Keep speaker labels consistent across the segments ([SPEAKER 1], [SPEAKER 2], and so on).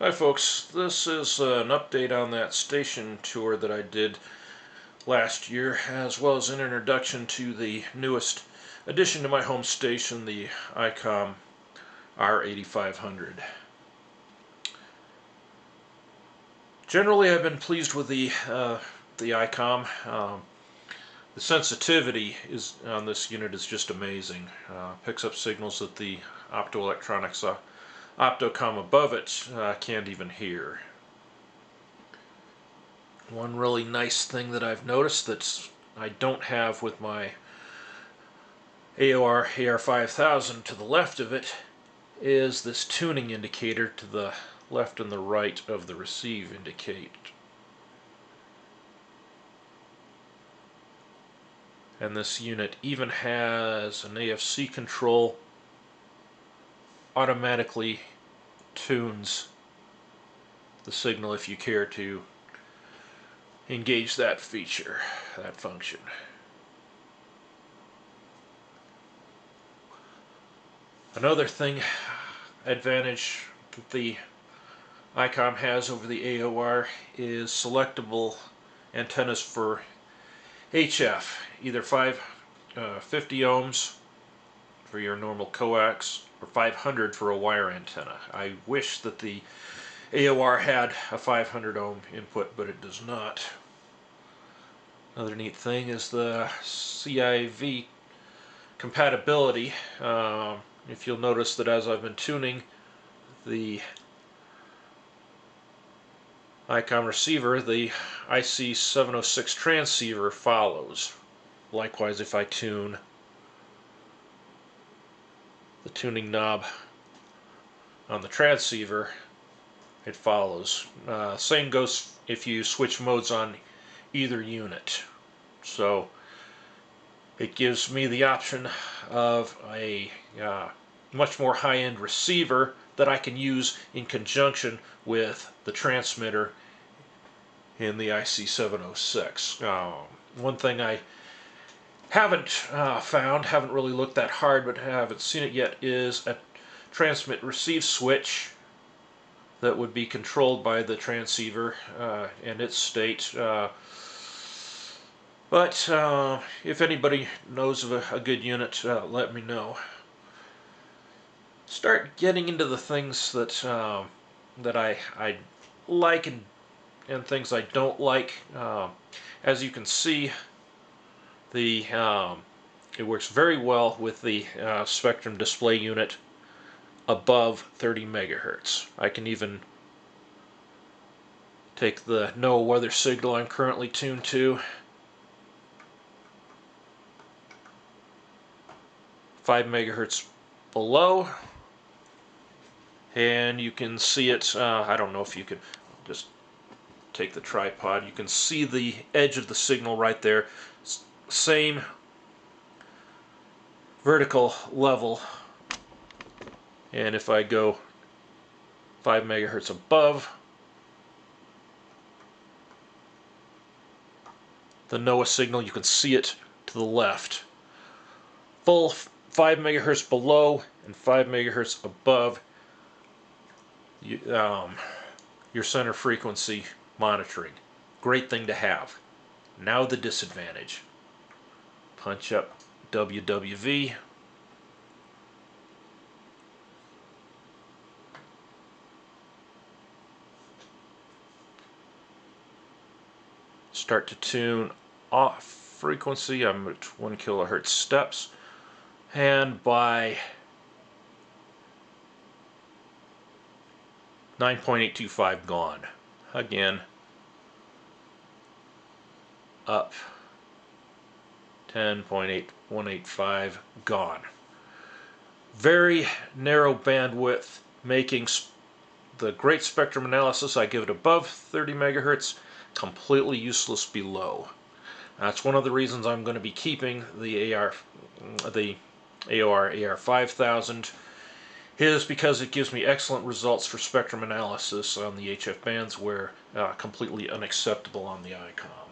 [SPEAKER 1] Hi folks, this is an update on that station tour that I did last year, as well as an introduction to the newest addition to my home station, the Icom IC-R8500. Generally, I've been pleased with the Icom. The sensitivity on this unit is just amazing. Picks up signals that the optoelectronics Optocom above it can't even hear. One really nice thing that I've noticed that I don't have with my AOR AR5000 to the left of it is this tuning indicator to the left and the right of the receive indicate. And this unit even has an AFC control, automatically tunes the signal if you care to engage that feature, that function. Another advantage that the Icom has over the AOR is selectable antennas for HF, either 50 ohms for your normal coax or 500 for a wire antenna. I wish that the AOR had a 500 ohm input, but it does not. Another neat thing is the CIV compatibility. If you'll notice that as I've been tuning the Icom receiver, the IC-706 transceiver follows. Likewise, if I tune the tuning knob on the transceiver, it follows. Same goes if you switch modes on either unit. So it gives me the option of a much more high-end receiver that I can use in conjunction with the transmitter in the IC-706. One thing I haven't haven't really looked that hard, but haven't seen it yet, is a transmit-receive switch that would be controlled by the transceiver and its state. But if anybody knows of a good unit, let me know. Start getting into the things that that I like and things I don't like. As you can see, it works very well with the Spectrum display unit above 30 megahertz. I can even take the NOAA weather signal I'm currently tuned to, 5 megahertz below, and you can see it. I don't know if you could just take the tripod. You can see the edge of the signal right there. Same vertical level, and if I go 5 megahertz above, the NOAA signal, you can see it to the left. Full 5 megahertz below and 5 megahertz above your center frequency monitoring. Great thing to have. Now the disadvantage. Punch up WWV. Start to tune off frequency. I'm at 1 kilohertz steps, and by 9.825 gone. Again, up 10.8185 gone. Very narrow bandwidth, making the great spectrum analysis I give it above 30 megahertz completely useless below. That's one of the reasons I'm going to be keeping the AOR AR5000, is because it gives me excellent results for spectrum analysis on the HF bands, where completely unacceptable on the Icom.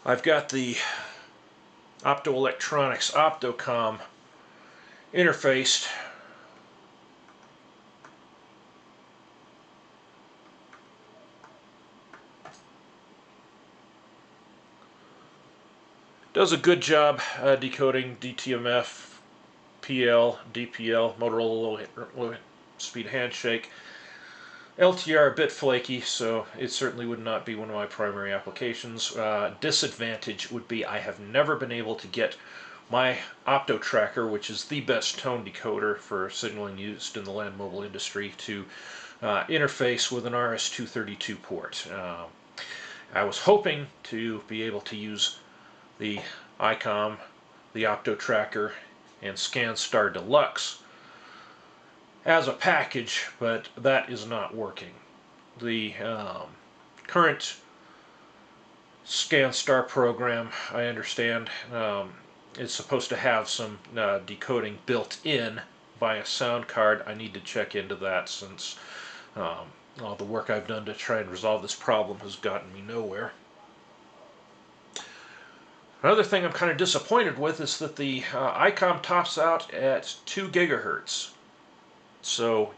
[SPEAKER 1] I've got the optoelectronics Optocom interfaced Does a good job decoding DTMF, PL, DPL, Motorola low speed handshake. LTR a bit flaky, so it certainly would not be one of my primary applications. Disadvantage would be I have never been able to get my Opto Tracker, which is the best tone decoder for signaling used in the land mobile industry, to interface with an RS-232 port. I was hoping to be able to use the Icom, the Opto Tracker, and ScanStar Deluxe as a package, but that is not working. The current ScanStar program, I understand, is supposed to have some decoding built in via sound card. I need to check into that, since all the work I've done to try and resolve this problem has gotten me nowhere. Another thing I'm kind of disappointed with is that the Icom tops out at 2 gigahertz. So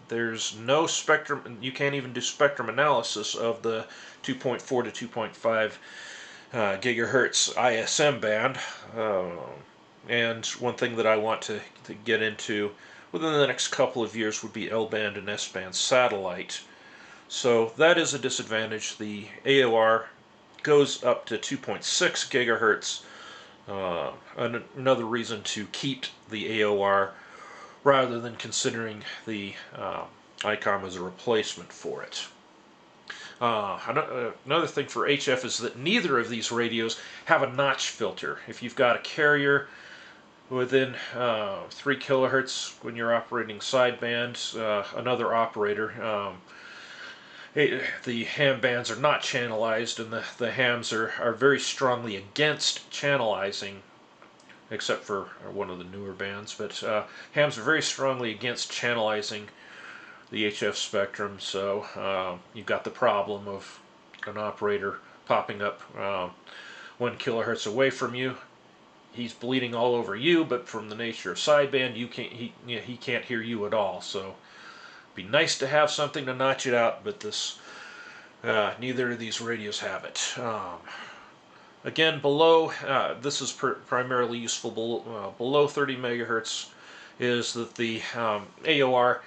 [SPEAKER 1] there's no spectrum, you can't even do spectrum analysis of the 2.4 to 2.5 gigahertz ISM band. And one thing that I want to get into within the next couple of years would be L-band and S-band satellite. So that is a disadvantage. The AOR goes up to 2.6 gigahertz. Another reason to keep the AOR rather than considering the Icom as a replacement for it. Another thing for HF is that neither of these radios have a notch filter. If you've got a carrier within 3 kilohertz when you're operating sideband, another operator, the ham bands are not channelized, and the hams are very strongly against channelizing, except for one of the newer bands, but hams are very strongly against channelizing the HF spectrum, so you've got the problem of an operator popping up 1 kilohertz away from you. He's bleeding all over you, but from the nature of sideband, he can't hear you at all. So it'd be nice to have something to notch it out, but neither of these radios have it. Again, below, this is primarily useful below 30 megahertz, is that the AOR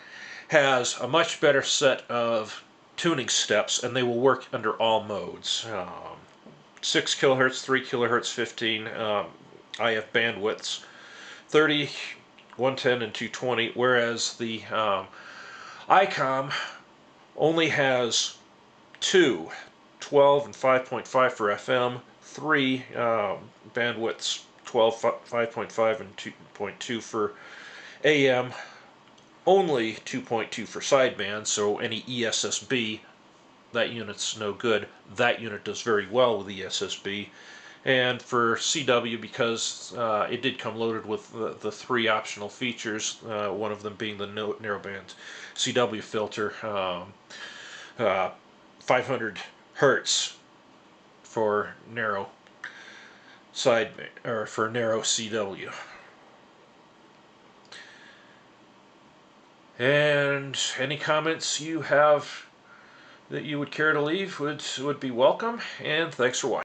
[SPEAKER 1] has a much better set of tuning steps, and they will work under all modes. 6 kilohertz, 3 kilohertz, 15 IF bandwidths, 30, 110, and 220, whereas the Icom only has 2, 12 and 5.5 for FM, 3 bandwidths, 12, 5.5 and 2.2 for AM, only 2.2 for sideband, so any ESSB, that unit's no good. That unit does very well with ESSB. And for CW, because it did come loaded with the 3 optional features, one of them being the narrowband CW filter, 500 hertz for narrow sideband, or for narrow CW. And any comments you have that you would care to leave would be welcome, and thanks for watching.